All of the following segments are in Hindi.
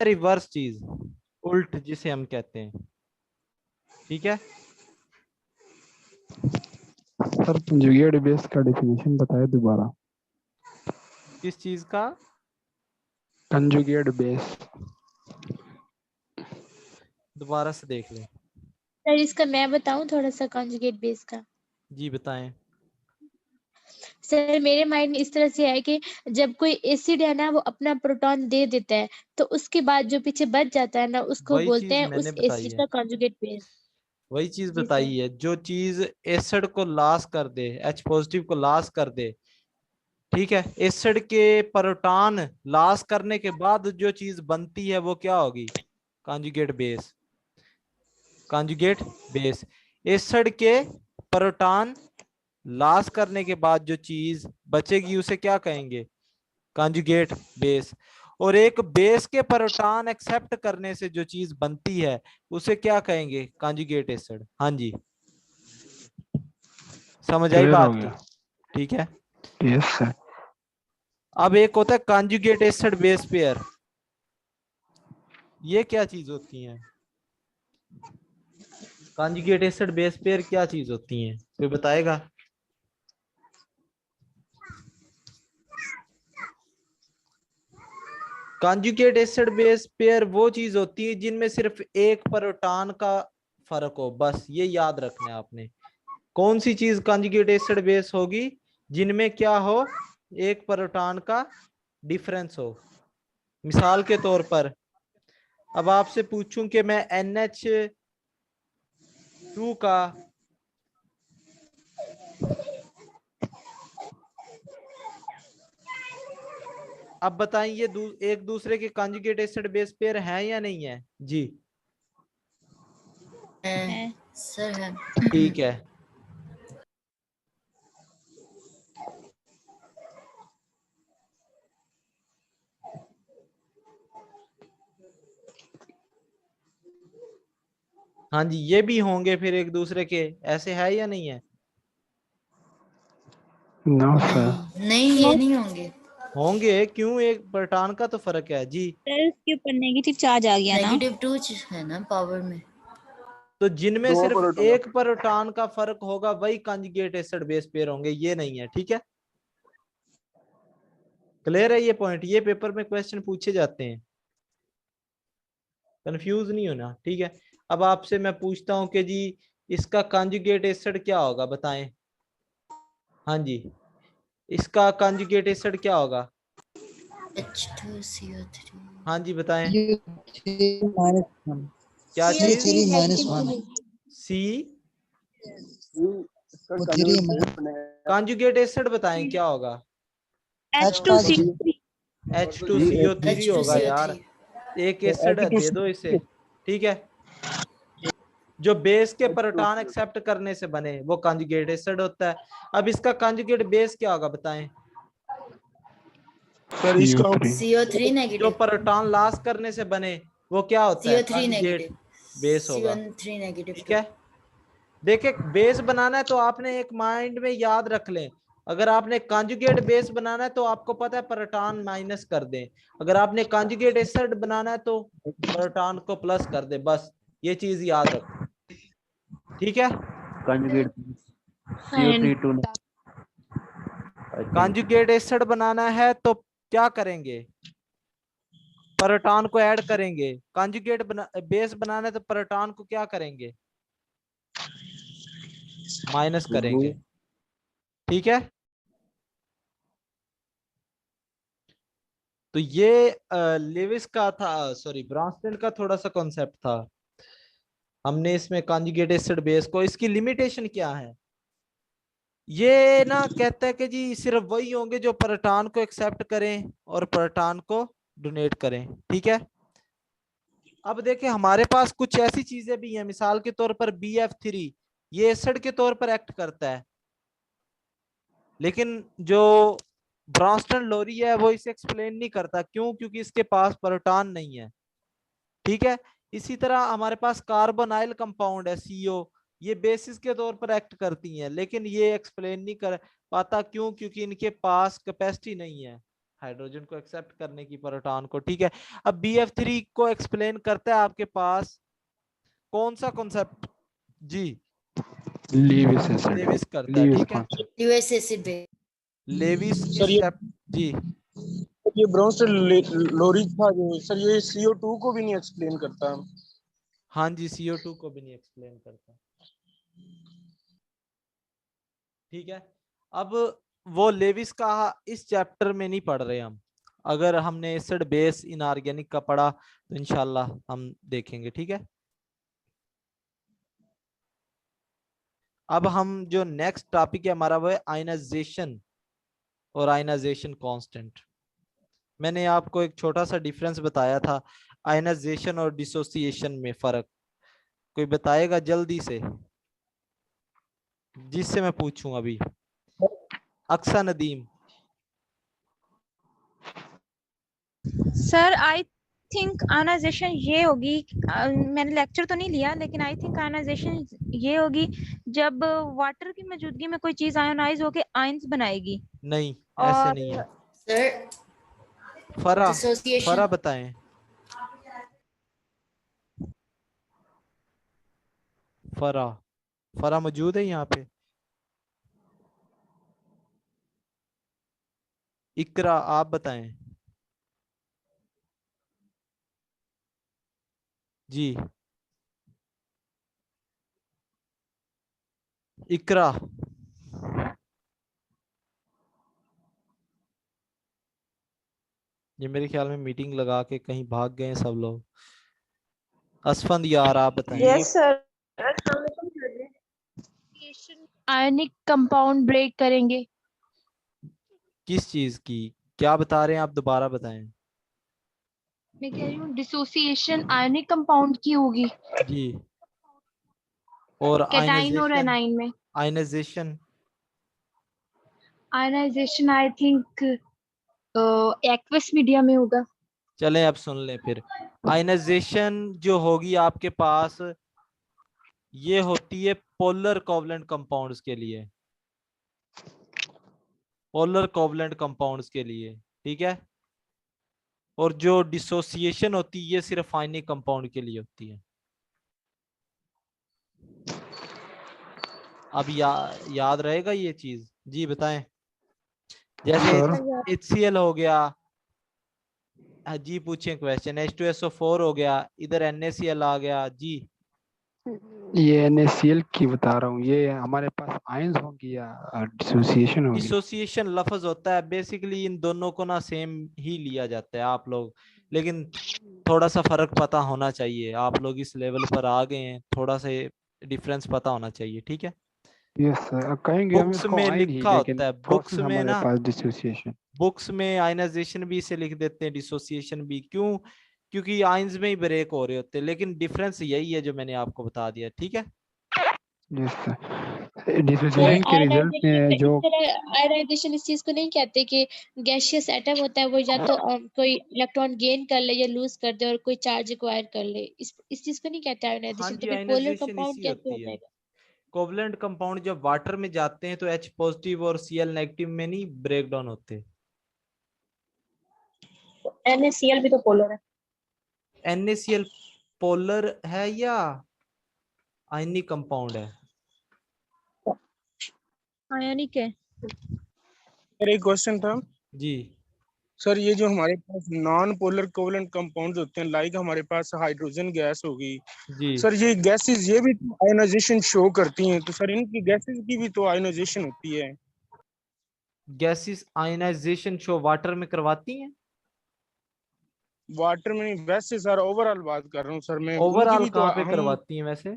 रिवर्स चीज, उल्ट जिसे हम कहते हैं। ठीक है, सर कंजुगेट बेस का डेफिनेशन बताए दोबारा। किस चीज का? Conjugate base. दोबारा से देख लें। सर इसका मैं बताऊं थोड़ा सा कॉन्जुगेट बेस का। जी बताएं। सर मेरे माइंड में इस तरह से है कि जब कोई एसिड है ना वो अपना प्रोटॉन दे देता है तो उसके बाद जो पीछे बच जाता है ना उसको वही बोलते चीज हैं मैंने उस बताई एसिड है, का कॉन्जुगेट बेस। वही चीज जी सर। बताई है। जो चीज एसिड को लॉस कर दे, H पॉजिटिव को लॉस कर दे, ठीक है, एसिड के प्रोटॉन लॉस करने के बाद जो चीज बनती है वो क्या होगी? Conjugate base. Conjugate base, acid के प्रोटॉन लॉस करने के बाद जो चीज बचेगी उसे क्या कहेंगे? Conjugate base. और एक बेस के प्रोटॉन एक्सेप्ट करने से जो चीज बनती है उसे क्या कहेंगे? Conjugate acid. हाँ जी, समझ आई क्लियर हो बात की? गया। ठीक है। Yes sir. अब एक होता है कॉन्जुगेट एसिड बेस पेयर। ये क्या चीज होती है? कॉन्जुगेट एसिड बेस पेयर क्या चीज होती है, कोई बताएगा? कॉन्जुगेट एसिड बेस पेयर वो चीज होती है जिनमें सिर्फ एक प्रोटॉन का फर्क हो, बस ये याद रखना है आपने। कौन सी चीज कॉन्जुगेट एसिड बेस होगी? जिनमें क्या हो? एक प्रोटॉन का डिफरेंस हो। मिसाल के तौर पर अब आपसे पूछूं कि मैं NH2 का अब बताएं ये एक दूसरे के कॉन्जुगेट एसिड बेस पेयर हैं या नहीं है? जी है सर है। ठीक है। हाँ जी, ये भी होंगे फिर एक दूसरे के, ऐसे है या नहीं है? No sir. नहीं नहीं ये नहीं होंगे। होंगे, क्यों? एक प्रोटॉन का तो फर्क है जी। सर उसके ऊपर नेगेटिव चार्ज आ गया ना। -2 है ना पावर में। तो जिनमें दो सिर्फ प्रोटॉन। एक प्रोटॉन का फर्क होगा वही कॉन्जुगेट एसिड बेस पेयर होंगे, ये नहीं है। ठीक है, क्लियर है ये पॉइंट? ये पेपर में क्वेश्चन पूछे जाते हैं, कंफ्यूज नहीं होना। ठीक है, अब आपसे मैं पूछता हूं कि जी इसका कॉन्जुगेट एसिड क्या होगा, बताएं। हाँ जी, इसका कॉन्जुगेट एसिड क्या होगा? H2CO3। हाँ जी बताएं। -1 क्या चीज? CO3 -1 सी इसका O3 बेस बनेगा कॉन्जुगेट एसिड बताएं क्या होगा? एच टू सी H थ्री। H2CO3 होगा यार। H2CO3। एक एसिड है, दे दो इसे। ठीक है, जो बेस के प्रोटॉन एक्सेप्ट करने से बने वो कॉन्जुगेट एसिड होता है। अब इसका कॉन्जुगेट बेस क्या होगा, बताएं। सर इसका CO3 जो नेगेटिव। प्रोटॉन लॉस करने से बने वो क्या होता है? CO3 conjugate negative. बेस होगा। CO3 नेगेटिव ठीक टू। है, देखिए बेस बनाना है तो आपने एक माइंड में याद रख लें। अगर आपने कॉन्जुगेट बेस बनाना है तो आपको पता है प्रोटॉन माइनस कर दें, अगर आपने कॉन्जुगेट एसिड बनाना है तो प्रोटॉन को प्लस कर दे, बस ये चीज याद रखो। ठीक है, conjugate and CO3 2 I think. Conjugate acid बनाना है तो क्या करेंगे? प्रोटॉन को ऐड करेंगे। कॉन्जुगेट बेस बनाना है तो प्रोटॉन को क्या करेंगे? माइनस करेंगे। ठीक है, तो ये लेविस का था, सॉरी ब्रांसटेन का थोड़ा सा कॉन्सेप्ट था। हमने इसमें कॉन्जुगेट एसिड बेस को, इसकी लिमिटेशन क्या है? ये ना कहता है कि जी सिर्फ वही होंगे जो प्रोटॉन को एक्सेप्ट करें और प्रोटॉन को डोनेट करें। ठीक है, अब देखिए हमारे पास कुछ ऐसी चीजें भी हैं, मिसाल के तौर पर BF3, ये एसिड के तौर पर एक्ट करता है, लेकिन जो ब्रांस्टन लोरी है वो इसे एक्सप्लेन नहीं करता। क्यों? क्योंकि इसके पास प्रोटॉन नहीं है। ठीक है, इसी तरह हमारे पास कार्बोनाइल कंपाउंड है CO, ये बेसिस के तौर पर एक्ट करती हैं लेकिन ये एक्सप्लेन नहीं कर पाता। क्यों? क्योंकि इनके पास कैपेसिटी नहीं है। हाइड्रोजन को एक्सेप्ट करने की प्रोटॉन को, ठीक है। अब BF3 को एक्सप्लेन करता है आपके पास कौन सा कॉन्सेप्ट? जी, लीविस एसिड, लेविस करता है, लीविस ठीक है। Concept. US acid base. Lewis sir इस ये जी ये ब्रोंस्टर लोरी था जो सर, ये CO2 को भी नहीं एक्सप्लेन करता। हाँ जी, CO2 को भी नहीं एक्सप्लेन करता, ठीक है। अब वो लेविस का इस चैप्टर में नहीं पढ़ रहे हम, अगर हमने एसिड बेस इनऑर्गेनिक का पढ़ा तो इंशाल्लाह हम देखेंगे, ठीक है। अब हम जो नेक्स्ट टॉपिक है हमारा वो है आयनाइजेशन और आयनाइजेशन कांस्टेंट। मैंने आपको एक छोटा सा डिफरेंस बताया था आयनाइजेशन और डिसोसिएशन में फर्क, कोई बताएगा जल्दी से जिससे मैं पूछूं अभी? Aqsa Nadeem. Sir I think ionization ये होगी, मैंने लेक्चर तो नहीं लिया लेकिन आई थिंक आयनाइजेशन ये होगी जब वाटर की मौजूदगी में कोई चीज आयोनाइज होके आयंस बनाएगी। नहीं, ऐसे और नहीं है। सर फरा डिसोसिएशन। बताएं। फरा मौजूद है यहाँ पे? इकरा आप बताएं जी। इकरा, ये मेरे ख्याल में मीटिंग लगा के कहीं भाग गए हैं सब लोग। असफंद यार आप बताएं। Yes sir. Ionic compound break करेंगे। किस चीज की, क्या बता रहे हैं आप, दोबारा बताएं। मैं कह रही हूँ डिसोसिएशन आयनिक कंपाउंड की होगी, जी, और कैटाइन और आयनाइजेशन? एनाइन में। Ionization ionization I think aqueous media में होगा। चलें अब सुन लें फिर। आयनाइजेशन जो होगी आपके पास ये होती है पोलर कोवलेंट कंपाउंड्स के लिए, पोलर कोवलेंट कंपाउंड्स के लिए, ठीक है। और जो डिसोसिएशन होती है ये सिर्फ आयनिक कंपाउंड के लिए होती है। अब याद रहेगा ये चीज? जी बताएं। जैसे सर HCl हो गया, जी पूछें क्वेश्चन। H2SO4 हो गया, इधर NaCl आ गया जी। ये NaCl की बता रहा हूँ, ये हमारे पास आयंस होंगी या डिसोसिएशन होगी? डिसोसिएशन लफ्ज होता है, बेसिकली इन दोनों को ना सेम ही लिया जाता है आप लोग, लेकिन थोड़ा सा फर्क पता होना चाहिए, आप लोग इस लेवल पर आ गए हैं, थोड़ा सा डिफरेंस पता होना चाहिए, ठीक है। यस सर, कहेंगे हम बुक्स इसको में आयन ही, लिखा लेकिन होता है, बुक्स प्रोसेस में हमारे ना, पास डिसोसिएशन। बुक्स में आयनाइजेशन भी इसे लिख देते हैं, डिसोसिएशन भी। क्यों? क्योंकि आयंस में ही ब्रेक हो रहे होते हैं, लेकिन डिफरेंस यही है जो मैंने आपको बता दिया, ठीक है। यस सर, सर डिसोसिएशन के रिजल्ट में जो आयनाइजेशन इस चीज को नहीं कहते कि गैसियस एटम होता है वो या तो कोई इलेक्ट्रॉन गेन कर ले या लूज कर दे और कोई चार्ज एक्वायर कर ले, इस चीज को नहीं कहते हाँ आयनाइजेशन। तो जी, फिर पोलर आयनाइजेशन कंपाउंड इसी कैसे होती हो है। जाएगा? कोवलेंट कंपाउंड जब वाटर में जाते हैं तो H पॉजिटिव और Cl नेगेटिव में नहीं ब्रेक डाउन होते। NaCl भी तो पोलर है। NaCl पोलर है या आयनिक कंपाउंड है? आयनिक है। सर एक क्वेश्चन था जी सर, ये जो हमारे पास नॉन पोलर कोवलेंट कंपाउंड्स होते हैं, लाइक हमारे पास हाइड्रोजन गैस होगी, जी। सर ये गैसेस ये भी आयनाइजेशन शो करती हैं, तो सर इनकी गैसेस की भी तो आयनाइजेशन होती है। गैसेस आयनाइजेशन शो वाटर में करवाती हैं? वाटर में नहीं, वैसे सर ओवरऑल बात कर रहा हूँ सर मैं, उनकी ओवरऑल भी तो कहाँ पे हम। करवाती हैं वैसे?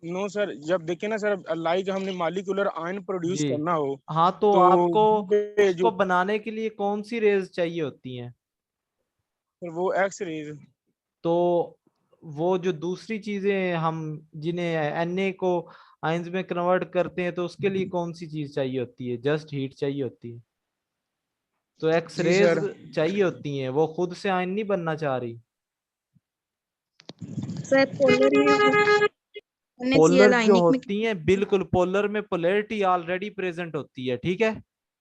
नो सर, जब देखे ना सर, लाइक हमने मालिकुलर आयन प्रोड्यूस जी करना हो हाँ, तो तो आपको ये उसको जो बनाने के लिए कौन सी रेज चाहिए होती हैं? वो एक्स रेज। तो वो जो दूसरी चीजें हम जिन्हें Na को आयंस में कन्वर्ट करते हैं तो उसके लिए कौन सी चीज चाहिए होती है? जस्ट हीट चाहिए होती है। तो एक्स जी रेज सर। चाहिए होती हैं, वो खुद से आयन नहीं बनना चाह रही। सर पोलर में पोलर NaCl जो आयनिक में। होती हैं, बिल्कुल पोलर में पोलैरिटी ऑलरेडी प्रेजेंट होती है, ठीक है।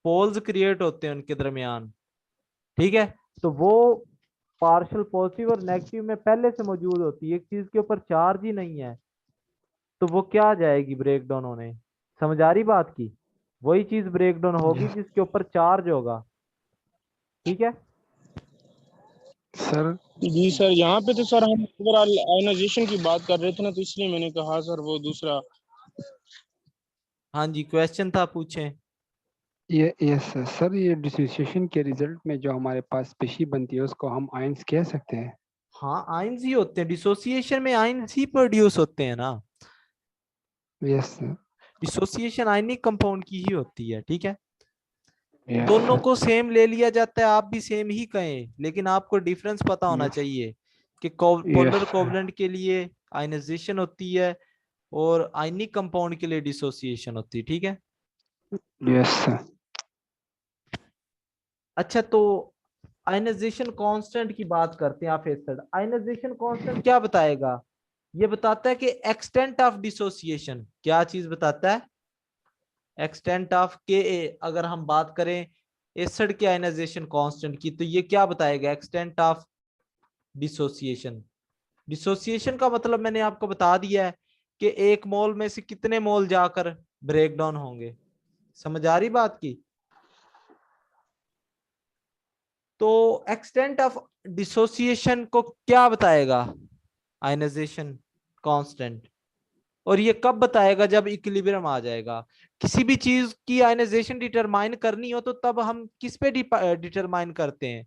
पोल्स क्रिएट होते हैं उनके दरमियान, ठीक है, तो वो पार्शियल पॉजिटिव और नेगेटिव में पहले से मौजूद होती है। एक चीज के ऊपर चार्ज ही नहीं है तो वो क्या आ जाएगी ब्रेक डाउन होने। समझ आ रही बात की? वही चीज ब्रेक डाउन होगी जिसके ऊपर चार्ज होगा, ठीक है। सर जी सर, यहाँ पे तो सर हम ओवरऑल आयोनाइजेशन की बात कर रहे थे ना, तो इसलिए मैंने कहा सर वो दूसरा। हाँ जी, क्वेश्चन था, पूछें। ये यस सर, ये डिसोसिएशन के रिजल्ट में जो हमारे पास स्पीशी बनती है उसको हम आयंस कह सकते हैं? हाँ, आयंस ही होते हैं डिसोसिएशन में, आयंस ही प्रोड्यूस होते हैं ना। Yes sir. Dissociation ionic compound की ही होती है, ठीक है। यस दोनों सर। को सेम ले लिया जाता है, आप भी सेम ही कहें, लेकिन आपको डिफरेंस पता होना Yes. चाहिए कि पोलर Yes. कोवलेंट के लिए आयनाइजेशन होती है और आयनिक कंपाउंड के लिए डिसोसिएशन होती है, ठीक है। Yes sir. अच्छा, तो आयनाइजेशन कांस्टेंट की बात करते हैं। आप एसिड आयनाइजेशन कांस्टेंट क्या बताएगा? ये बताता है कि एक्सटेंट ऑफ डिसोसिएशन, क्या चीज बताता है? एक्सटेंट ऑफ के अगर हम बात करें एसिड के आयनाइजेशन कांस्टेंट की, तो ये क्या बताएगा? Extent of dissociation. डिसोसिएशन का मतलब मैंने आपको बता दिया है कि एक मोल में से कितने मोल जाकर ब्रेक डाउन होंगे। समझ आ रही बात की? तो एक्सटेंट ऑफ डिसोसिएशन को क्या बताएगा? Ionization constant. और ये कब बताएगा? जब इक्विलिब्रियम आ जाएगा। किसी भी चीज की आयनाइजेशन डिटरमाइन करनी हो तो तब हम किस पे डिटरमाइन करते हैं?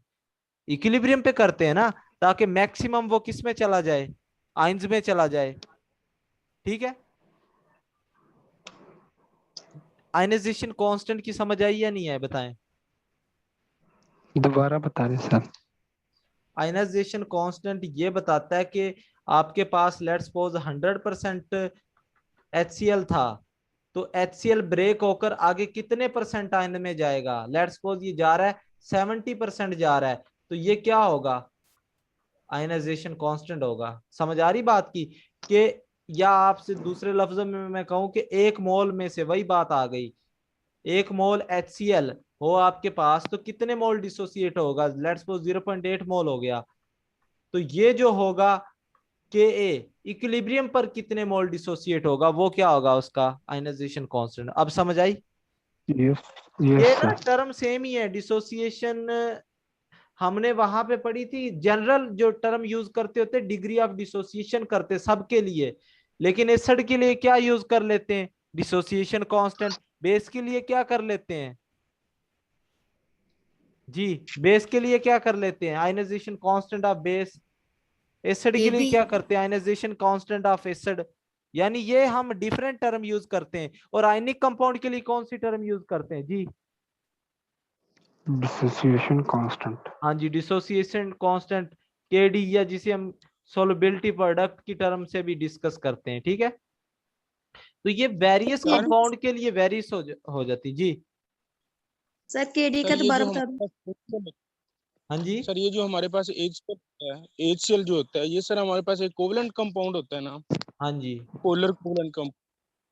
इक्विलिब्रियम पे करते हैं ना, ताकि मैक्सिमम वो किस में चला जाए? आयंस में चला जाए, ठीक है। आयनाइजेशन कांस्टेंट की समझ आई या नहीं है, बताएं। दोबारा बता दें सर। आयनाइजेशन कांस्टेंट ये बताता है कि आपके पास लेट्स सपोज 100% HCl था, तो HCl ब्रेक होकर आगे कितने परसेंट आयन में जाएगा? लेट्स सपोज ये जा रहा है 70% जा रहा है, तो ये क्या होगा? आयनाइजेशन कांस्टेंट होगा। समझ आ रही बात की? कि या आपसे दूसरे लफ्जों में मैं कहूं कि एक मोल में से, वही बात आ गई, एक मोल HCl हो आपके पास तो कितने मोल डिसोसिएट होगा? लेट्स सपोज 0.8 मोल हो गया, तो ये जो होगा के इक्विलिब्रियम पर कितने मोल डिसोसिएट होगा, वो क्या होगा उसका आयनाइजेशन कांस्टेंट। अब समझ आई? यस ये यस ना सर। टर्म सेम ही है। डिसोसिएशन हमने वहां पे पढ़ी थी, जनरल जो टर्म यूज करते होते डिग्री ऑफ डिसोसिएशन करते सबके लिए, लेकिन एसिड के लिए क्या यूज कर लेते हैं? Dissociation constant. बेस के लिए क्या कर लेते हैं जी? बेस के लिए क्या कर लेते हैं? Ionization constant of base. Acid के लिए KB क्या करते हैं? Ionization constant of acid. यानी ये हम डिफरेंट टर्म यूज करते हैं। और आयनिक कंपाउंड के लिए कौन सी टर्म यूज करते हैं जी? Dissociation constant. हाँ जी, डिसोसिएशन कांस्टेंट KD, या जिसे हम सोलबिलिटी प्रोडक्ट की टर्म से भी डिस्कस करते हैं, ठीक है। तो ये वेरियस सर कंपाउंड के लिए वेरियस हो जाती जी। सर KD सर का ये दोबारा जो बता हमारे दो। पास हाँ जी, सर ये जो हमारे पास HCl जो होता है, ये सर हमारे पास एक कोवलेंट कंपाउंड होता है ना, हाँ जी। Polar covalent compound.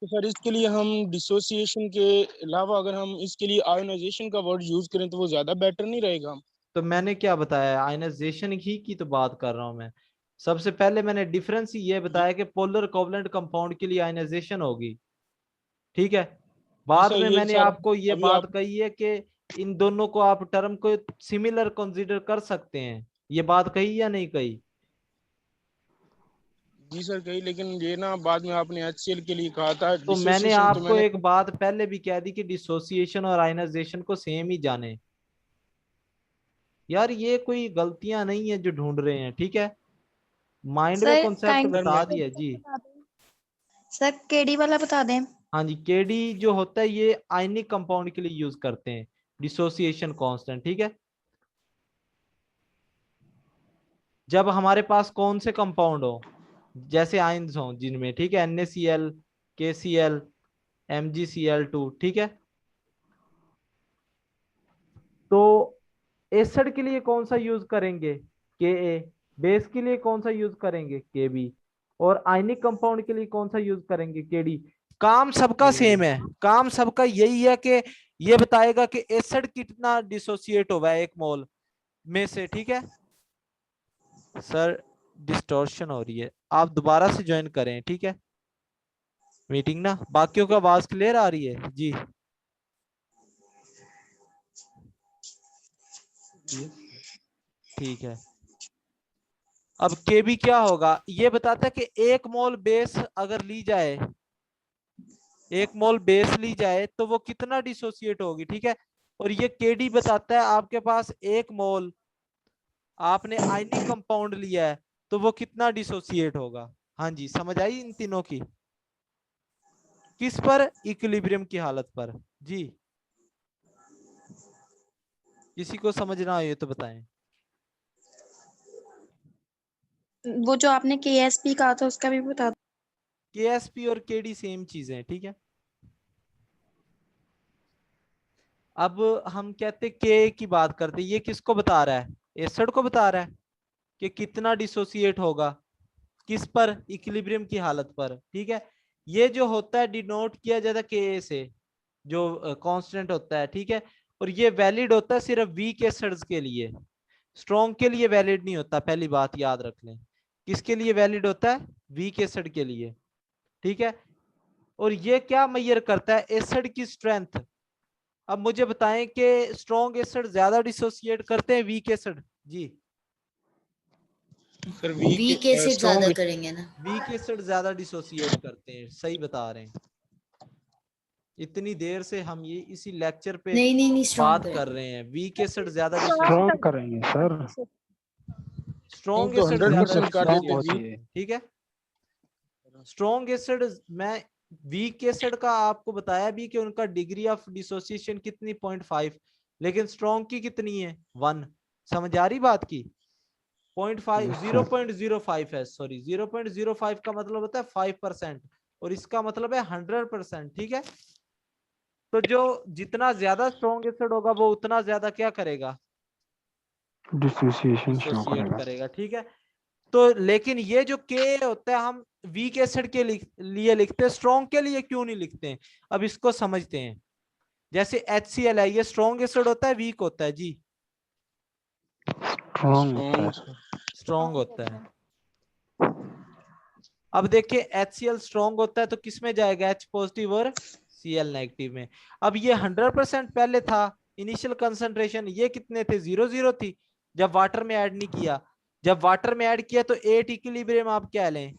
तो सर इसके लिए हम डिसोसिएशन के अलावा अगर हम इसके लिए आयोनाइजेशन का वर्ड यूज करें तो वो ज्यादा बेटर नहीं रहेगा? तो मैंने क्या बताया? आयनाइजेशन ही की तो बात कर रहा हूं मैं। सबसे पहले मैंने डिफरेंस ही ये जी बताया कि पोलर कोवलेंट कंपाउंड के लिए आयनाइजेशन होगी, ठीक है। जी बाद सर, में ये मैंने सर आपको ये अभी बात आप कही है कि इन दोनों को आप टर्म को सिमिलर कंसीडर कर सकते हैं। ये बात कही या नहीं कही? जी सर कही, लेकिन ये ना बाद में आपने HCl के लिए कहा था तो मैंने डिसोसिएशन, तो आपको मैंने एक बात पहले भी कह दी कि डिसोसिएशन और आयनाइजेशन को सेम ही जाने। यार ये कोई गलतियां नहीं है जो ढूंढ रहे हैं, ठीक है। माइंड में सर कॉन्सेप्ट काइंड सर बता मैं दिया जी। सर KD वाला बता दें। हाँ जी, KD जो होता है ये आयनिक कंपाउंड के लिए यूज करते हैं, डिसोसिएशन कांस्टेंट, ठीक है। जब हमारे पास कौन से कंपाउंड हो, जैसे आयंस हो जिनमें, ठीक है, NaCl, KCl, MgCl2, ठीक है। तो एसिड के लिए कौन सा यूज करेंगे? Ka। बेस के लिए कौन सा यूज करेंगे? Kb। और आयनिक कंपाउंड के लिए कौन सा यूज करेंगे? KD। काम सबका सेम है, काम सबका यही है कि ये बताएगा कि एसिड कितना डिसोसिएट हुआ है एक मोल में से, ठीक है। सर डिस्टॉर्शन हो रही है, आप दोबारा से ज्वाइन करें, ठीक है मीटिंग ना। बाकियों का आवाज क्लियर आ रही है जी? ठीक है। अब केबी क्या होगा, ये बताता है कि एक मोल बेस अगर ली जाए, एक मोल बेस ली जाए तो वो कितना डिसोसिएट होगी, ठीक है। और ये केडी बताता है आपके पास एक मोल आपने आयनिक कंपाउंड लिया है तो वो कितना डिसोसिएट होगा। हाँ जी, समझ आई इन तीनों की? किस पर? इक्विलिब्रियम की हालत पर जी। किसी को समझना हो ये तो बताएं। वो जो आपने KSP कहा था उसका भी बता दो। केएसपी और केडी सेम चीजें हैं, ठीक है। अब हम कहते के की बात करते, ये किसको बता रहा है? एसिड को बता रहा है कि कितना डिसोसिएट होगा, किस पर? इक्विलिब्रियम की हालत पर, ठीक है। ये जो होता है डिनोट किया जाता है के से, जो कांस्टेंट होता है, ठीक है। और ये वैलिड होता है सिर्फ वीक एसिड्स के लिए, स्ट्रॉन्ग के लिए वैलिड नहीं होता, पहली बात याद रख लें। किसके लिए वैलिड होता है? वीक एसिड के लिए, ठीक है। और ये क्या मेजर करता है? एसिड की स्ट्रेंथ। अब मुझे बताएं कि स्ट्रॉन्ग एसिड ज्यादा डिसोसिएट करते हैं वीक एसिड जी? सर वीक एसिड ज्यादा स्ट्रॉन्ग करेंगे ना। वीक एसिड ज्यादा डिसोसिएट करते हैं, सही बता रहे हैं। इतनी देर से हम ये इसी लेक्चर पे नहीं नहीं नहीं बात स्ट्रॉन्ग कर रहे हैं, वीक एसिड ज्यादा स्ट्रॉन्ग करेंगे सर, स्ट्रॉन्ग तो एसिड 100% ज्यादा कर स्ट्रॉन्ग देते होती वीक। है। ठीक है। स्ट्रॉन्ग एसिड मैं वीक एसिड का आपको बताया भी कि उनका डिग्री ऑफ डिसोसिएशन कितनी 0.5, लेकिन स्ट्रॉन्ग की कितनी है 1। समझ आ रही बात की? 0.5 0.05 है, सॉरी 0.05 का मतलब होता है 5% और इसका मतलब है 100%, ठीक है। तो जो जितना ज्यादा स्ट्रॉन्ग एसिड होगा वो उतना ज्यादा क्या करेगा? डिसोसिएशन शो डिसोसिएट करेगा। करेगा, ठीक है। तो लेकिन ये जो के होता है हम वीक एसिड के लिए लिखते हैं, स्ट्रॉन्ग के लिए क्यों नहीं लिखते हैं? अब इसको समझते हैं। जैसे HCl है, ये स्ट्रॉन्ग एसिड होता है वीक होता है जी? स्ट्रॉन्ग होता है। स्ट्रॉन्ग होता है। अब देखिए HCl स्ट्रॉन्ग होता है तो किस में जाएगा? H पॉजिटिव और Cl नेगेटिव में। अब ये 100% पहले था, इनिशियल कंसंट्रेशन ये कितने थे? 0 थी जब वाटर में ऐड नहीं किया। जब वाटर में ऐड किया तो 8 इक्विलिब्रियम आप क्या लें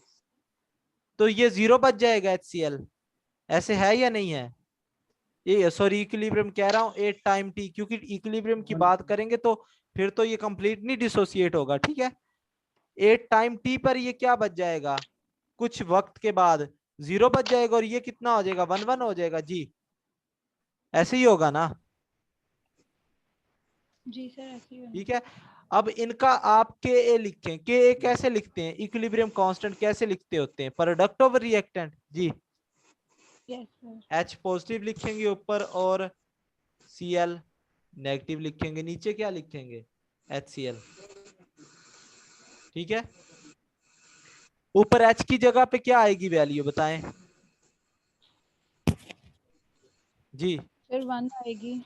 तो ये 0 बच जाएगा HCl, ऐसे है या नहीं है? ये सॉरी इक्विलिब्रियम कह रहा हूं 8 टाइम t, क्योंकि इक्विलिब्रियम की बात करेंगे तो फिर तो ये कंप्लीट नहीं डिसोसिएट होगा, ठीक है। 8 टाइम t पर ये क्या बच जाएगा? कुछ वक्त के बाद 0 बच जाएगा और ये कितना हो जाएगा? 1 हो जाएगा जी? ऐसे ही होगा ना? जी सर ऐसे ही ठीक है। अब इनका आप के ए लिखें, के ए कैसे लिखते हैं? इक्विलिब्रियम कांस्टेंट कैसे लिखते होते हैं? प्रोडक्ट ऑफ रिएक्टेंट जी। Yes sir. H पॉजिटिव लिखेंगे ऊपर और Cl नेगेटिव लिखेंगे, नीचे क्या लिखेंगे? HCl, ठीक है। ऊपर H की जगह पे क्या आएगी वैल्यू बताएं जी? फिर 1 आएगी।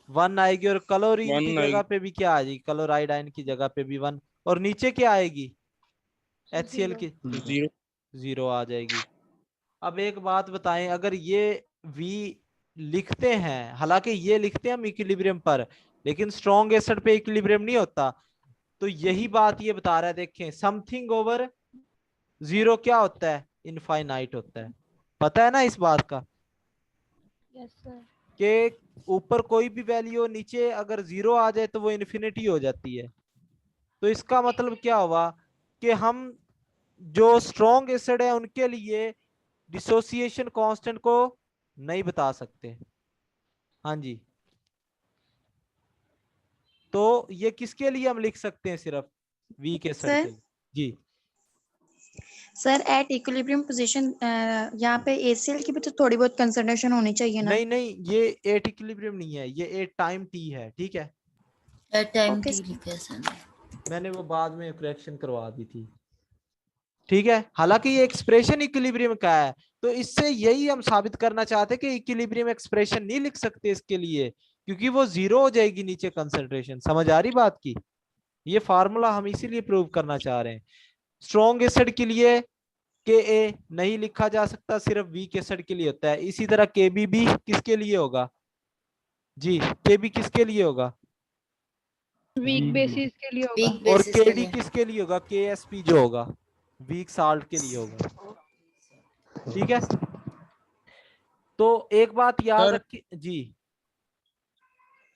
1 आएगी और क्लोरीन की 1 जगह आएगी। पे भी क्या आ जाएगी? क्लोराइड आयन की जगह पे भी 1 और नीचे क्या आएगी? HCl की 0 0 आ जाएगी। अब एक बात बताएं, अगर ये V लिखते हैं, हालांकि ये लिखते हैं हम इक्विलिब्रियम पर, लेकिन स्ट्रॉन्ग एसिड पे इक्विलिब्रियम नहीं होता, तो यही बात ये बता रहा है। देखें समथिंग ओवर 0 क्या होता है? इनफाइनाइट होता है। पता है ना इस बात का यस सर। कि ऊपर कोई भी वैल्यू नीचे अगर 0 आ जाए तो वो इन्फिनिटी हो जाती है। तो इसका मतलब क्या हुआ कि हम जो स्ट्रॉन्ग एसिड है उनके लिए डिसोसिएशन कांस्टेंट को नहीं बता सकते। हाँ जी, तो ये किसके लिए हम लिख सकते हैं? सिर्फ वीक एसिड के सर लिए जी। सर एट इक्विलिब्रियम पोजीशन यहाँ पे ACl की भी तो थोड़ी बहुत कंसंट्रेशन होनी चाहिए ना। नहीं नहीं, ये 8 इक्विलिब्रियम नहीं है, ये 8 टाइम टी है, ठीक है। टाइम ओके टी लिखा है सर। मैंने वो बाद में करेक्शन करवा दी थी। ठीक है, हालांकि ये एक्सप्रेशन इक्विलिब्रियम का है, तो इससे यही हम साबित करना चाहते हैं कि इक्विलिब्रियम एक्सप्रेशन नहीं लिख सकते इसके लिए, क्योंकि वो जीरो हो जाएगी नीचे कंसंट्रेशन। समझ आ रही बात की? ये फार्मूला हम इसीलिए प्रूव करना चाह रहे हैं। स्ट्रॉन्ग एसिड के लिए के ए नहीं लिखा जा सकता, सिर्फ वीक एसिड के लिए होता है। इसी तरह के बी भी किसके लिए होगा जी? के बी किसके लिए होगा? वीक बेसिस के लिए होगा। वीक और बेसिस के के डी लिए। किसके लिए होगा? के एस पी जो होगा वीक साल्ट के लिए होगा। ठीक है, तो एक बात याद सर रखिए जी।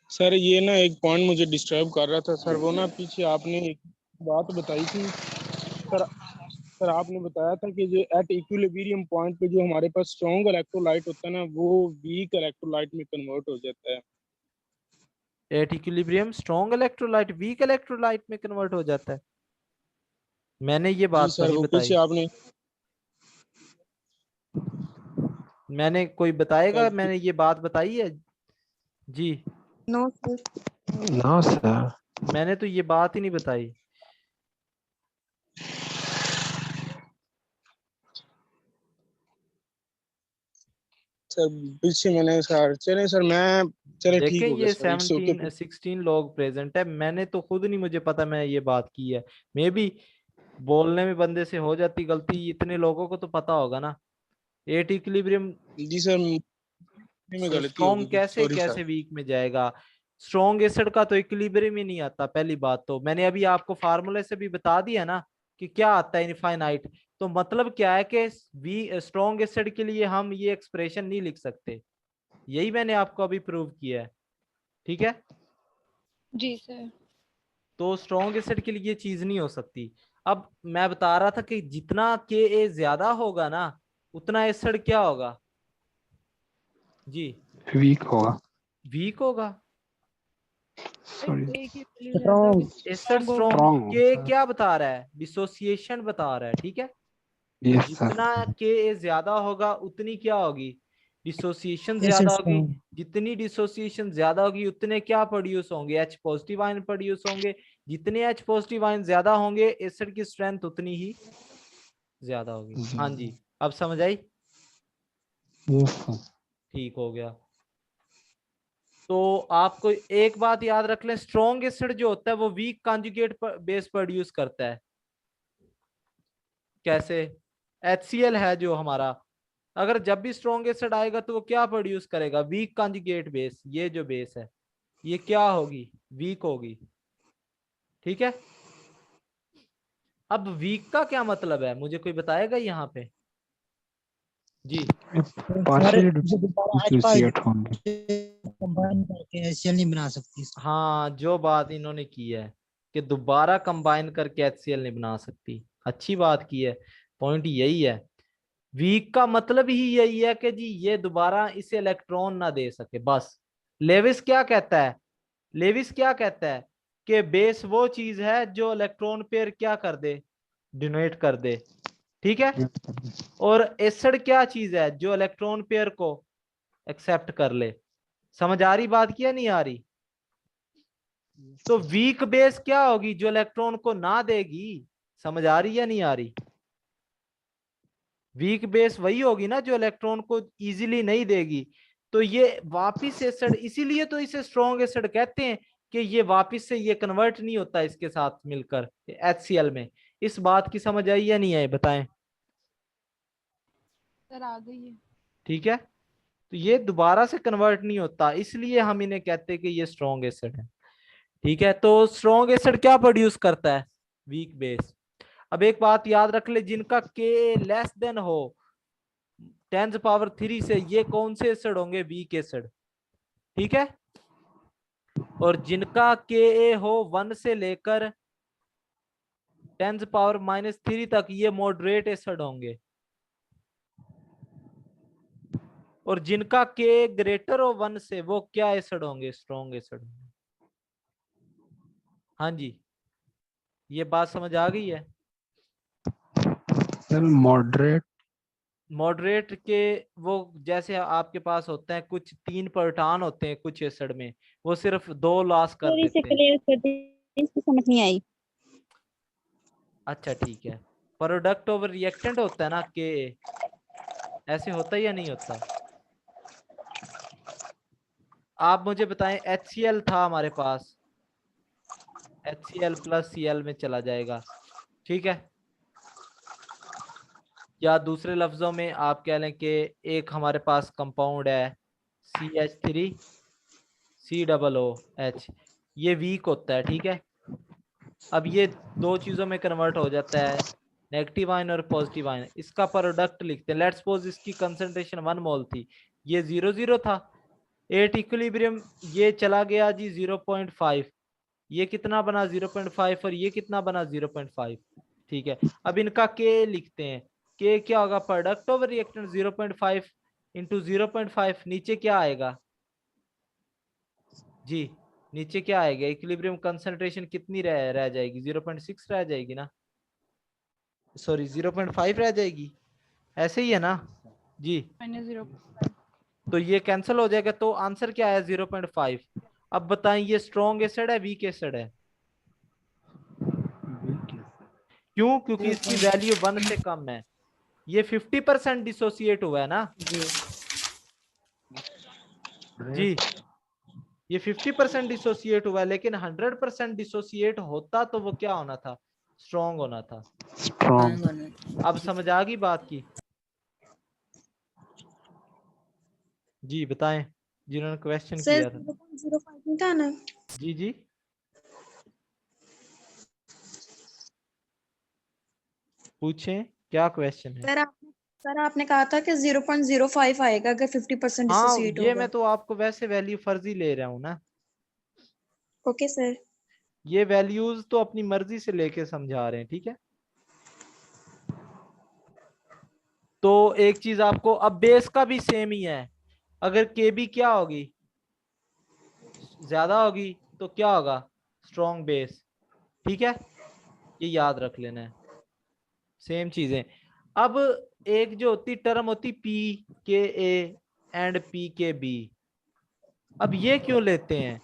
सर ये ना एक पॉइंट मुझे डिस्टर्ब कर रहा था सर। वो ना पीछे आपने एक बात बताई थी सर आपने बताया था कि जो एट इक्विलिब्रियम पॉइंट पे जो हमारे पास स्ट्रॉन्ग इलेक्ट्रोलाइट होता है ना, वो वीक इलेक्ट्रोलाइट में कन्वर्ट हो जाता है। At equilibrium strong electrolyte weak electrolyte में कन्वर्ट हो जाता है। मैंने ये जी बात तो सर, नहीं वो बताई। पीछे आपने मैंने कोई बताएगा सर मैंने ये बात बताई है जी? No sir. ना सर। मैंने तो ये बात ही नहीं बताई। सर पीछे मैंने सर चले सर मैं चले ठीक देखें हो गया ये सर, इट्स ओके। 16 लोग प्रेजेंट है, मैंने तो खुद नहीं, मुझे पता मैं ये बात की है। मे भी बोलने में बंदे से हो जाती गलती, इतने लोगों को तो पता होगा ना। एट इक्विलिब्रियम जी सर, में गलती स्ट्रॉन्ग होगी, कैसे सॉरी सर। कैसे वीक में जाएगा? स्ट्रॉन्ग एसिड का तो इक्विलिब्रियम ही नहीं आता। पहली बात तो मैंने अभी आपको फार्मूले से भी बता दिया ना कि क्या आता है इनफाइनाइट। तो मतलब क्या है कि वी स्ट्रॉन्ग एसिड के लिए हम ये एक्सप्रेशन नहीं लिख सकते, यही मैंने आपको अभी प्रूव किया है। ठीक है, जी सर। तो स्ट्रॉन्ग एसिड के लिए ये चीज नहीं हो सकती। अब मैं बता रहा था कि जितना के ए ज्यादा होगा ना, उतना एसिड क्या होगा जी? वीक होगा। वीक होगा। सॉरी। स्ट्रॉन्ग एसिड स्ट्रॉन्ग होगा। स्ट्रॉन्ग स्ट्रॉन्ग के सर। क्या बता रहा है? डिसोसिएशन बता रहा है। ठीक है, यस जितना सर। के ए ज्यादा होगा उतनी क्या होगी? डिसोसिएशन एसिड ज्यादा होगी। स्ट्रॉन्ग। जितनी डिसोसिएशन ज्यादा होगी उतने क्या प्रोड्यूस होंगे? एच पॉजिटिव आयन प्रोड्यूस होंगे। जितने एच पॉजिटिव आयन ज्यादा होंगे एसिड की स्ट्रेंथ उतनी ही ज्यादा होगी। हाँ जी, अब समझ आई? Yes sir. ठीक हो गया। तो आपको एक बात याद रख लें, स्ट्रॉन्ग एसिड जो होता है वो वीक कॉन्जुगेट बेस प्रोड्यूस करता है। कैसे? HCl है जो हमारा, अगर जब भी स्ट्रॉन्ग एसिड आएगा तो वो क्या प्रोड्यूस करेगा? Weak conjugate base. ये जो बेस है ये क्या होगी? वीक होगी। ठीक है, अब वीक का क्या मतलब है मुझे कोई बताएगा यहाँ पे जी? पार्शियली जो दोबारा डिसोसिएट होंगे। कंबाइन करके HCl नहीं बना सकती। हाँ, जो बात इन्होंने की है कि दोबारा कंबाइन करके HCl नहीं बना सकती, अच्छी बात की है। पॉइंट यही है, वीक का मतलब ही यही है कि जी ये दोबारा इसे इलेक्ट्रॉन ना दे सके बस। लेविस क्या कहता है? लेविस क्या कहता है कि बेस वो चीज है जो इलेक्ट्रॉन पेयर क्या कर दे? डोनेट कर दे। ठीक है, और एसिड क्या चीज है जो इलेक्ट्रॉन पेयर को एक्सेप्ट कर ले? समझ आ रही बात? क्या नहीं आ रही? तो वीक बेस क्या होगी? जो इलेक्ट्रॉन को ना देगी। समझ आ रही या नहीं आ रही? वीक बेस वही होगी ना जो इलेक्ट्रॉन को इजीली नहीं देगी। तो ये वापिस एसिड, इसीलिए तो इसे स्ट्रॉन्ग एसिड कहते हैं कि ये वापिस से ये कन्वर्ट नहीं होता इसके साथ मिलकर HCl में। इस बात की समझ आई या नहीं आई बताएं? सर आ गई है। ठीक है, तो ये दोबारा से कन्वर्ट नहीं होता, इसलिए हम इन्हें कहते हैं कि ये स्ट्रॉन्ग एसिड है। ठीक है, तो स्ट्रॉन्ग एसिड क्या प्रोड्यूस करता है? Weak base. अब एक बात याद रख ले, जिनका के लेस देन हो 10⁻³ से, ये कौन से एसिड होंगे? Weak acid. ठीक है, और जिनका के हो 1 से लेकर 10⁻³ तक, ये मॉडरेट एसिड होंगे। और जिनका के ग्रेटर हो 1 से, वो क्या एसिड होंगे? Strong acid. हाँ जी, ये बात समझ आ गई है? Sir moderate. मॉडरेट के वो जैसे आपके पास होते हैं कुछ 3 प्रोटॉन होते हैं कुछ एसिड में, वो सिर्फ 2 लॉस कर सर इसे देते हैं। क्लियर कर दीजिए, इसको समझ नहीं आई। अच्छा ठीक है, प्रोडक्ट ओवर रिएक्टेंट होता है ना के, ऐसे होता है या नहीं होता? आप मुझे बताएं, HCl था हमारे पास, HCl प्लस Cl में चला जाएगा, ठीक है। या दूसरे लफ्जों में आप कह लें कि एक हमारे पास कंपाउंड है CH3COOH, ये वीक होता है, ठीक है। अब ये दो चीजों में कन्वर्ट हो जाता है, नेगेटिव आयन और पॉजिटिव आयन। इसका प्रोडक्ट लिखते हैं। लेट्स सपोज इसकी कंसंट्रेशन 1 मोल थी, ये 0 था। एट इक्विलिब्रियम ये चला गया जी 0.5, ये कितना बना 0.5 और ये कितना बना 0.5, ठीक है। अब इनका के लिखते हैं, के क्या होगा, प्रोडक्ट ओवर रिएक्टेंट 0.5 इंटू 0.5, नीचे क्या आएगा जी, नीचे क्या आएगा, इक्विलिब्रियम कंसंट्रेशन कितनी रह जाएगी, 0.6 रह जाएगी ना, सॉरी 0.5 रह जाएगी, ऐसे ही है ना जी। तो ये कैंसिल हो जाएगा, तो आंसर क्या है 0.5। अब बताएं ये स्ट्रॉन्ग एसिड है वीक एसिड है? क्यों? क्योंकि इसकी वैल्यू 1 से कम है। ये 50% डिसोसिएट हुआ है ना जी, ये 50% डिसोसिएट हुआ है, लेकिन 100% डिसोसिएट होता तो वो क्या होना था, स्ट्रॉन्ग होना था। स्ट्रॉन्ग। अब समझ आ गई बात की? जी बताएं, जिन्होंने क्वेश्चन किया था। 0.05 था ना? जी जी पूछें, क्या क्वेश्चन है? सर आपने कहा था कि 0.05 आएगा अगर 50% हाँ, डिसोसिएट ये होगा। मैं तो आपको वैसे वैल्यू फर्जी ले रहा हूँ ना, ओके सर। ये वैल्यूज तो अपनी मर्जी से लेके समझा रहे हैं, ठीक है। तो एक चीज आपको, अब बेस का भी सेम ही है, अगर के बी क्या होगी, ज्यादा होगी, तो क्या होगा, स्ट्रॉन्ग बेस, ठीक है, ये याद रख लेना है, सेम चीजें। अब एक जो होती टर्म होती पी के ए एंड पी के बी, अब ये क्यों लेते हैं,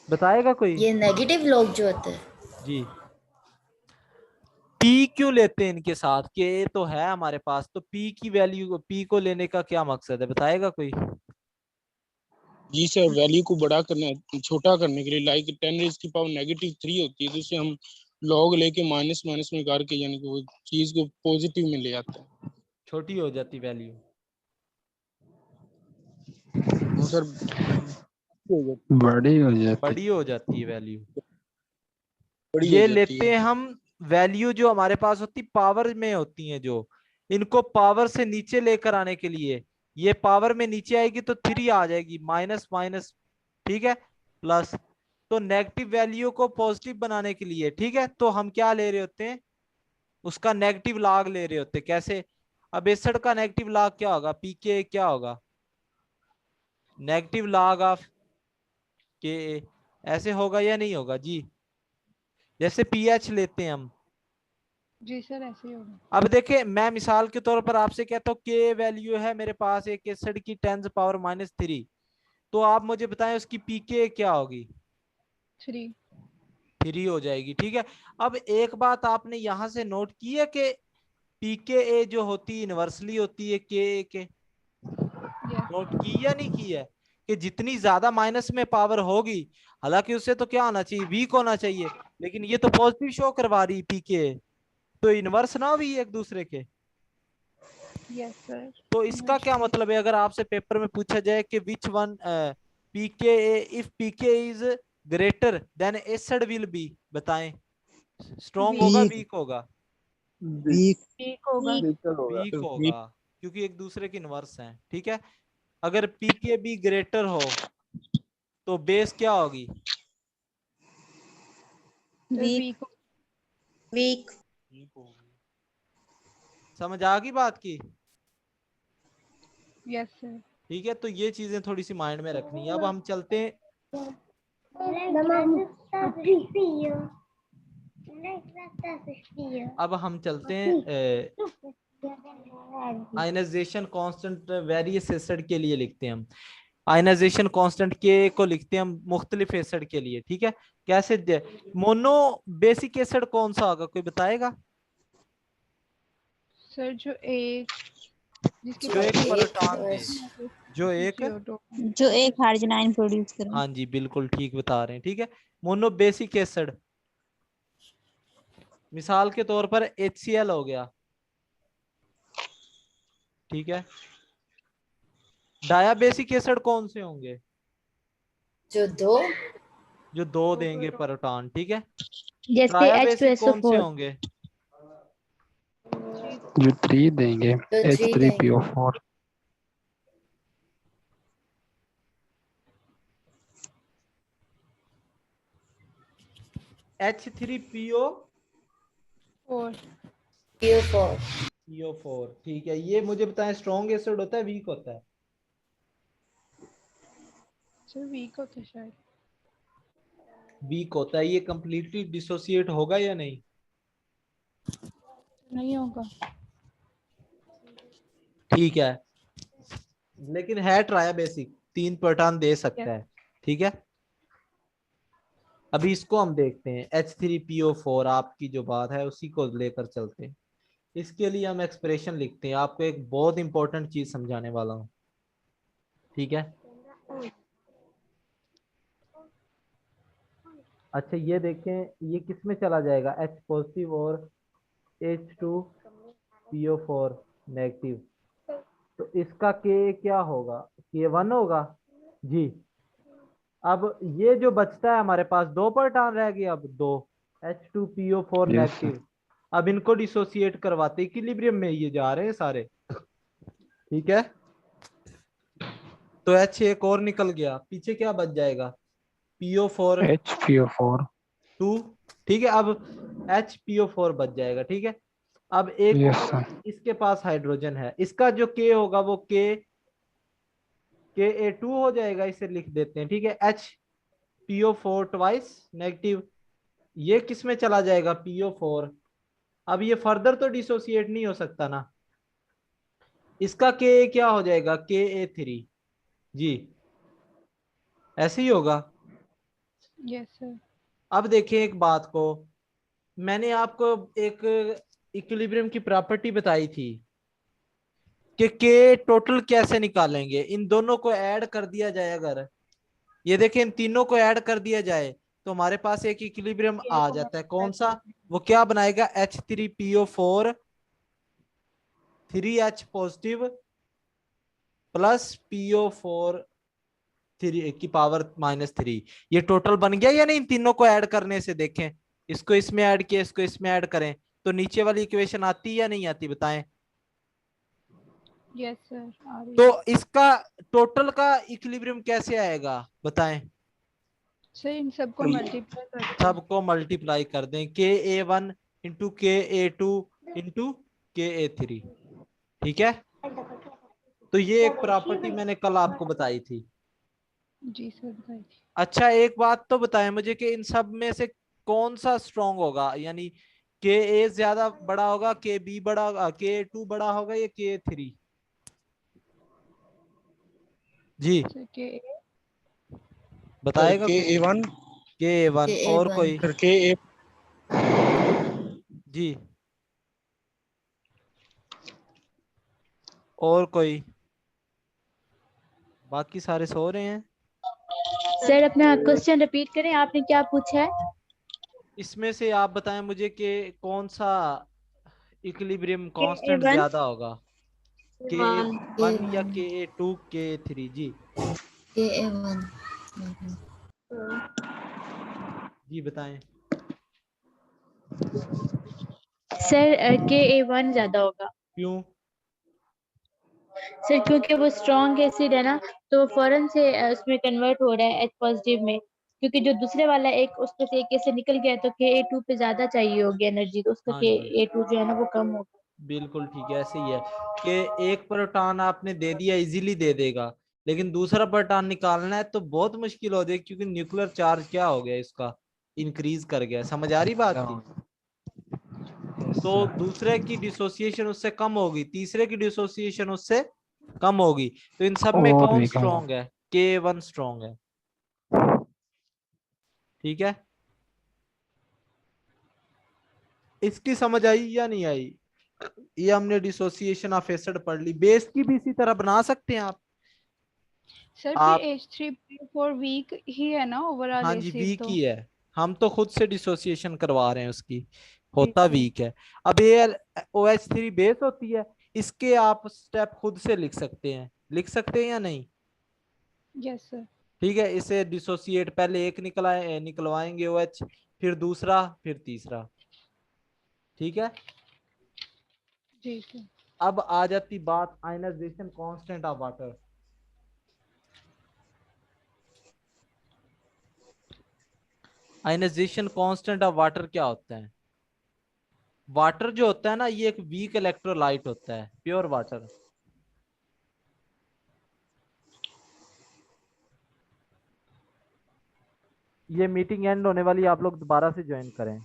बताएगा कोई? ये नेगेटिव लोग जो होते हैं जी, पी क्यों लेते हैं इनके साथ, के तो है हमारे पास, तो पी की वैल्यू, पी को लेने का क्या मकसद है, बताएगा कोई? जी सर, वैल्यू को बड़ा करने, छोटा करने के लिए, लाइक 10⁻³ होती है, तो उसे हम लॉग लेके माइनस माइनस में करके, यानी कि वो चीज को पॉजिटिव में ले आते हैं, छोटी हो जाती वैल्यू। वो सर बड़ी हो जाती। बड़ी हो जाती है वैल्यू। बड़ी हो ये जाती लेते है। हैं हम वैल्यू जो हमारे पास होती पावर में होती है, जो इनको पावर से नीचे लेकर आने के लिए, ये पावर में नीचे आएगी तो 3 आ जाएगी, माइनस माइनस, ठीक है, प्लस। तो नेगेटिव वैल्यू को पॉजिटिव बनाने के लिए, ठीक है, तो हम क्या ले रहे होते हैं, उसका नेगेटिव लॉग ले रहे होते हैं। कैसे? अब एसिड का नेगेटिव लॉग क्या होगा, पीके क्या होगा, नेगेटिव लॉग ऑफ के, ऐसे होगा या नहीं होगा जी? जैसे पीएच लेते हैं हम, जी सर ऐसे ही होगा। अब देखिए मैं मिसाल के तौर पर आपसे कहता हूँ के वैल्यू है मेरे पास एक एसिड की 10⁻⁻3, तो आप मुझे बताएं उसकी पीके क्या होगी, 3 हो जाएगी, ठीक है। अब एक बात आपने यहां से नोट की है कि पीके ए जो होती है इनवर्सली होती है के, नोट की या नहीं की है, कि जितनी ज्यादा माइनस में पावर होगी, हालांकि उससे तो क्या होना चाहिए, वीक होना चाहिए, लेकिन ये तो पॉजिटिव शो करवा रही पीके, तो इनवर्स ना भी एक दूसरे के। Yes sir. तो इसका क्या मतलब है, अगर आपसे पेपर में पूछा जाए कि which one pK if pK is greater than acid will be, बताएं, स्ट्रॉन्ग होगा वीक होगा? वीक होगा। वीक होगा, क्योंकि एक दूसरे के इनवर्स हैं, ठीक है। अगर पीके बी ग्रेटर हो तो बेस क्या होगी, वीक। वीक। समझ आ गई बात की? Yes sir. ठीक है, तो ये चीजें थोड़ी सी माइंड में रखनी है। अब हम चलते हैं, अब हम चलते हैं आयनाइजेशन कांस्टेंट वेरियस एसिड के लिए लिखते हैं हम। आयनाइजेशन कांस्टेंट के को लिखते हैं हम मुख्तलिफ एसिड के लिए, ठीक है। कैसे? मोनो बेसिक एसिड कौन सा होगा, कोई बताएगा? सर जो एक जिसके जो एक पास प्रोटॉन दे, जो एक, जो एक हाइड्रोजन प्रोड्यूस करे। हाँ जी बिल्कुल ठीक बता रहे हैं। ठीक है, मोनोबेसिक एसिड, मिसाल के तौर पर HCl हो गया। ठीक है, डायाबेसिक एसिड कौन से होंगे? जो दो, जो दो देंगे प्रोटॉन। ठीक है, जैसे ट्रायाबेसिक कौन से H2SO4। होंगे? जो 3 देंगे जो थ्री देंगे। H3PO4। H3PO PO4। PO4। ठीक है, ये मुझे बताएं स्ट्रॉन्ग एसिड होता है वीक होता है? सर वीक होता है शायद। वीक होता है। ये कंप्लीटली डिसोसिएट होगा या नहीं? नहीं होगा। ठीक है, लेकिन है ट्रायाबेसिक, 3 प्रोटॉन दे सकता है। ठीक है, अभी इसको हम देखते हैं। H3PO4 आपकी जो बात है उसी को लेकर चलते हैं। इसके लिए हम एक्सप्रेशन लिखते हैं। आपको एक बहुत इंपॉर्टेंट चीज समझाने वाला हूं। ठीक है, अच्छा ये देखें, ये किस में चला जाएगा? H पॉजिटिव और H2PO4 नेगेटिव। तो इसका K क्या होगा? K1 होगा जी। अब ये जो बचता है हमारे पास, 2 प्रोटॉन रह गए, अब 2 H2PO4 यस सर। नेगेटिव। अब इनको डिसोसिएट करवाते, इक्विलिब्रियम में ये जा रहे हैं सारे। ठीक है, तो H एक और निकल गया, पीछे क्या बच जाएगा? PO4 HPO4। 2। ठीक है, अब HPO4 बच जाएगा। ठीक है, अब एक यस और सर। इसके पास हाइड्रोजन है, इसका जो K होगा वो Ka2 हो जाएगा। इसे लिख देते हैं। ठीक है, HPO4 ट्वाइस नेगेटिव, ये किस में चला जाएगा? PO4। अब ये फर्दर तो डिसोसिएट नहीं हो सकता ना, इसका Ka क्या हो जाएगा? Ka3 जी, ऐसे ही होगा। Yes sir. अब देखिए एक बात को, मैंने आपको एक इक्विलिब्रियम की प्रॉपर्टी बताई थी कि के टोटल कैसे निकालेंगे। इन दोनों को ऐड कर दिया जाए, अगर ये देखें इन तीनों को ऐड कर दिया जाए तो हमारे पास एक इक्विलिब्रियम आ जाता है। कौन सा? वो क्या बनाएगा? H3PO4 3H positive plus PO4 3 की पावर -3। ये टोटल बन गया या नहीं? इन तीनों को ऐड करने से देखें, इसको इसमें ऐड किया, इसको इसमें ऐड करें तो नीचे वाली इक्वेशन आती या नहीं आती? बताएं। यस सर आ रही है। तो इसका टोटल का इक्विलिब्रियम कैसे आएगा? बताएं। सर इन सबको मल्टीप्लाई करके। सबको मल्टीप्लाई कर दें, Ka1 into Ka2 into Ka3। ठीक है, तो ये एक प्रॉपर्टी मैंने कल आपको बताई थी। जी सर बताइए। अच्छा एक बात तो बताएं मुझे कि इन सब में से कौन सा स्ट्रॉन्ग होगा? यानी Ka ज्यादा बड़ा होगा, Kb बड़ा होगा, Ka2 बड़ा होगा या Ka3? जी सर के बताएगा कोई? Ka1। Ka1 और Ka1। कोई? Sir Ka। जी और कोई? बाकी सारे सो रहे हैं। सर अपना क्वेश्चन रिपीट करें, आपने क्या पूछा है? इसमें से आप बताएं मुझे कि कौन सा इक्विलिब्रियम कांस्टेंट Ka1। ज्यादा होगा, Ka1 या Ka2 Ka3? जी Ka1। जी बताएं। सर Ka1 ज्यादा होगा। क्यों? सर क्योंकि वो स्ट्रॉन्ग एसिड है ना, तो वो फौरन से उसमें कन्वर्ट हो रहा है H पॉजिटिव में। क्योंकि जो दूसरे वाला एक उसमें से एक से निकल गया तो Ka2 पे ज्यादा चाहिए होगी एनर्जी, तो उसका हाँ जी Ka2 जो है ना वो कम होगा। बिल्कुल ठीक है, ऐसे ही है कि एक प्रोटॉन आपने दे दिया, इजीली दे देगा, लेकिन दूसरा प्रोटॉन निकालना है तो बहुत मुश्किल हो जाएगी, क्योंकि न्यूक्लियर चार्ज क्या हो गया इसका? इंक्रीज कर गया। समझ आ रही बात की? यस तो सर। दूसरे की डिसोसिएशन उससे कम होगी, तीसरे की डिसोसिएशन उससे कम होगी। तो इन सब में और कौन भी कम। स्ट्रॉन्ग है? K1 स्ट्रॉन्ग है। ठीक है, इसकी समझ आई या नहीं आई? ये हमने डिसोसिएशन ऑफ एसिड पढ़ ली। बेस की भी इसी तरह बना सकते हैं आप। सर आप फिर H3PO4 वीक ही है ना ओवरऑल हाँ जी, एसिड वीक तो। ही है, हम तो खुद से डिसोसिएशन करवा रहे हैं उसकी, ठीक होता है। वीक है। अब ये OH3 बेस होती है, इसके आप स्टेप खुद से लिख सकते हैं, लिख सकते हैं या नहीं? Yes sir. ठीक है, इसे डिसोसिएट पहले एक निकलवाएंगे OH, फिर दूसरा, फिर तीसरा। ठीक है। जी सर। अब आ जाती बात ionization constant of water. Ionization constant of water क्या होता है? वाटर जो होता है ना, ये एक वीक इलेक्ट्रोलाइट होता है, प्योर वाटर। ये मीटिंग एंड होने वाली, आप लोग दोबारा से ज्वाइन करें।